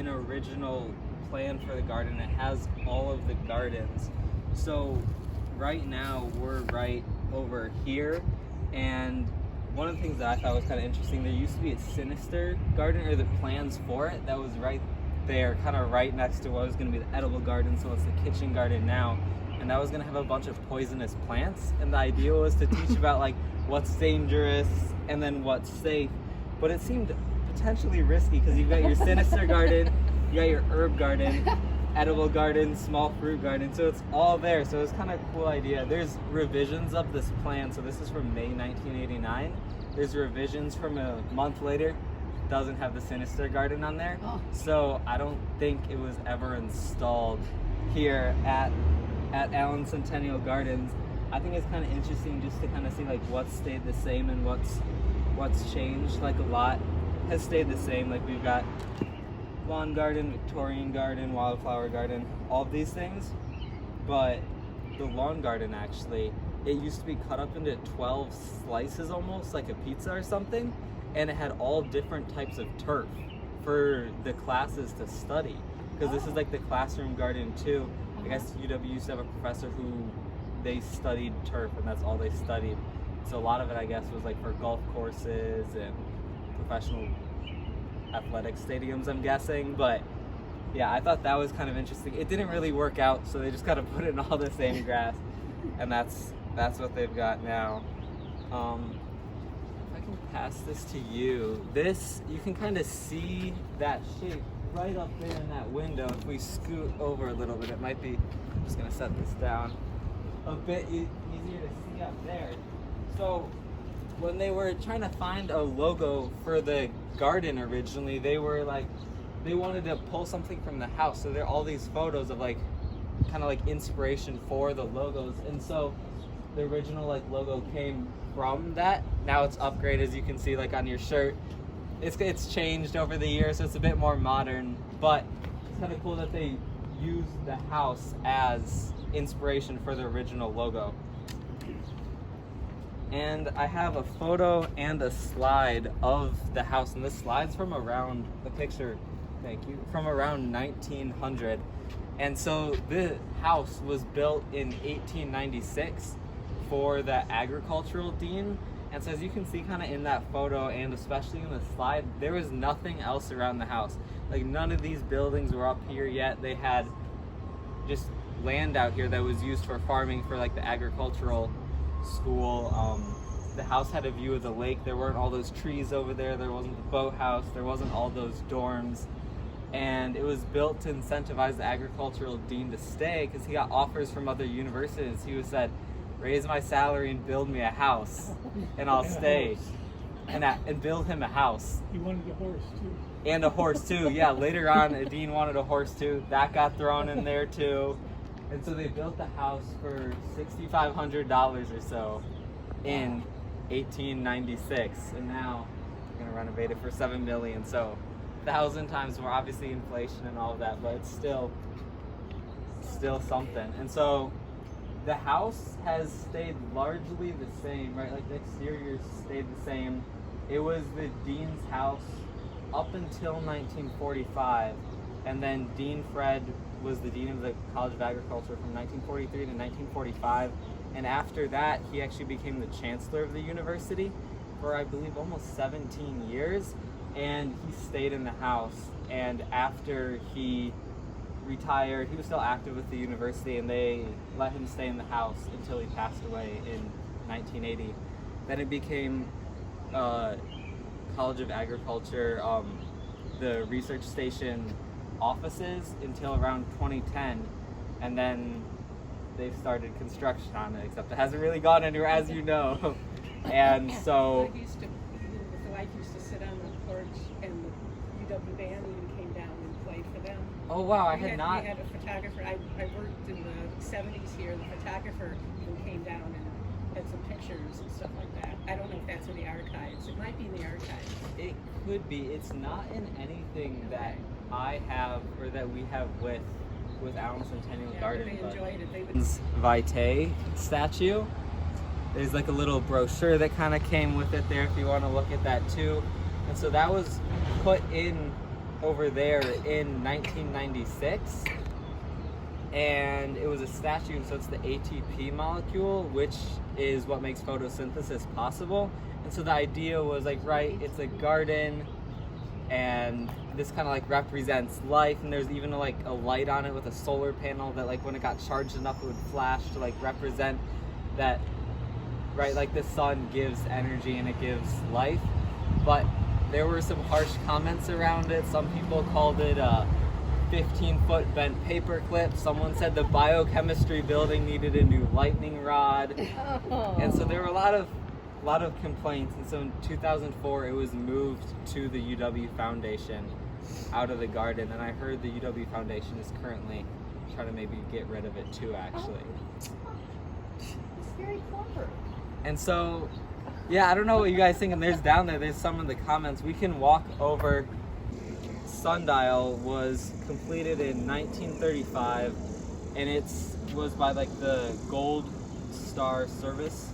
an original plan for the garden. It has all of the gardens. So right now we're right over here, and one of the things that I thought was kind of interesting, there used to be a sinister garden, or the plans for it, that was right there, kind of right next to what was going to be the edible garden, so it's the kitchen garden now. And that was going to have a bunch of poisonous plants, and the idea was to teach about like what's dangerous and then what's safe. But it seemed potentially risky because you've got your sinister garden, you got your herb garden, edible garden, small fruit garden, so it's all there. So it's kind of a cool idea. There's revisions of this plan, so this is from May 1989. There's revisions from a month later, doesn't have the sinister garden on there. So I don't think it was ever installed here at Allen Centennial Gardens. I think it's kind of interesting just to kind of see like what's stayed the same and what's changed. Like a lot has stayed the same. Like we've got lawn garden, Victorian garden, wildflower garden, all of these things. But the lawn garden, actually, it used to be cut up into 12 slices, almost like a pizza or something, and it had all different types of turf for the classes to study, because this is like the classroom garden too. I guess UW used to have a professor who they studied turf, and that's all they studied. So a lot of it, I guess, was like for golf courses and professional athletic stadiums, I'm guessing. But yeah, I thought that was kind of interesting. It didn't really work out, so they just kind of put it in all the same grass, and that's what they've got now. If I can pass this to you, this, you can kind of see that shape right up there in that window. If we scoot over a little bit, it might be, I'm just gonna set this down, a bit easier to see up there. So when they were trying to find a logo for the garden originally, they were like, they wanted to pull something from the house. So there are all these photos of like, kind of like inspiration for the logos. And so the original like logo came from that. Now it's upgraded, as you can see like on your shirt. It's changed over the years, so it's a bit more modern, but it's kind of cool that they used the house as inspiration for the original logo. And I have a photo and a slide of the house, and this slide's from around, the picture, thank you, from around 1900. And so the house was built in 1896 for the agricultural dean. And so as you can see kind of in that photo, and especially in the slide, there was nothing else around the house. Like none of these buildings were up here yet. They had just land out here that was used for farming for like the agricultural school. The house had a view of the lake. There weren't all those trees over there. There wasn't the boathouse. There wasn't all those dorms. And it was built to incentivize the agricultural dean to stay, because he got offers from other universities. He was said, raise my salary and build me a house, and I'll stay. And build him a house. He wanted a horse too. And a horse too, yeah. Later on, a dean wanted a horse too. That got thrown in there too. And so they built the house for $6,500 or so in 1896. And now they're gonna renovate it for $7 million. So 1,000 times more, obviously inflation and all of that, but it's still something. And so the house has stayed largely the same, right? Like the exterior stayed the same. It was the dean's house up until 1945, and then Dean Fred was the dean of the College of Agriculture from 1943 to 1945, and after that he actually became the chancellor of the university for, I believe, almost 17 years, and he stayed in the house. And after he retired, he was still active with the university, and they let him stay in the house until he passed away in 1980. Then it became College of Agriculture, the research station offices until around 2010, and then they've started construction on it, except it hasn't really gone anywhere, as you know. And so The wife used to sit on the porch, and the UW band even came down and played for them. oh wow, We had a photographer. I worked in the 70s here. The photographer even came down and had some pictures and stuff like that. I don't know if that's in the archives. It might be in the archives. It could be. It's not in anything that I have or that we have with Allen Centennial Garden. They enjoyed it. They would. Vitae statue. There's like a little brochure that kind of came with it there if you want to look at that too. And so that was put in over there in 1996, and it was a statue. So it's the ATP molecule, which is what makes photosynthesis possible. And so the idea was like, right, it's a garden, and this kind of like represents life, and there's even like a light on it with a solar panel that like when it got charged enough it would flash to like represent that, right, like the sun gives energy and it gives life. But there were some harsh comments around it. Some people called it a 15-foot bent paperclip. Someone said the biochemistry building needed a new lightning rod. And so there were a lot of complaints. And so in 2004 it was moved to the UW Foundation out of the garden, and I heard the UW Foundation is currently trying to maybe get rid of it too, actually. It's very clever. And so, yeah, I don't know what you guys think. And there's some in the comments. We can walk over. Sundial was completed in 1935, and it was by like the Gold Star Service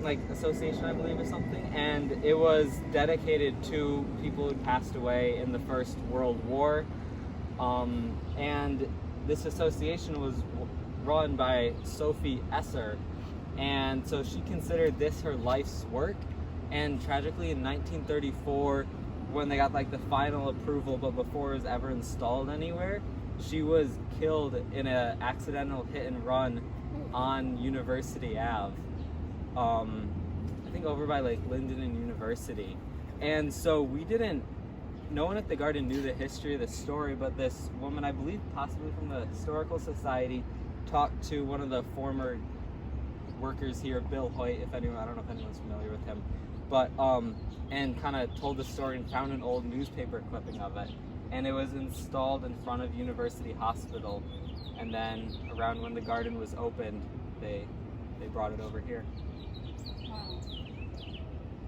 like association, I believe, or something, and it was dedicated to people who passed away in the First World War, and this association was run by Sophie Esser, and so she considered this her life's work. And tragically in 1934, when they got like the final approval but before it was ever installed anywhere, she was killed in an accidental hit and run on University Ave. I think over by like Linden and University. And so no one at the garden knew the history of the story, but this woman, I believe possibly from the Historical Society, talked to one of the former workers here, Bill Hoyt, I don't know if anyone's familiar with him, but and kind of told the story and found an old newspaper clipping of it. And it was installed in front of University Hospital, and then around when the garden was opened, they brought it over here. Wow.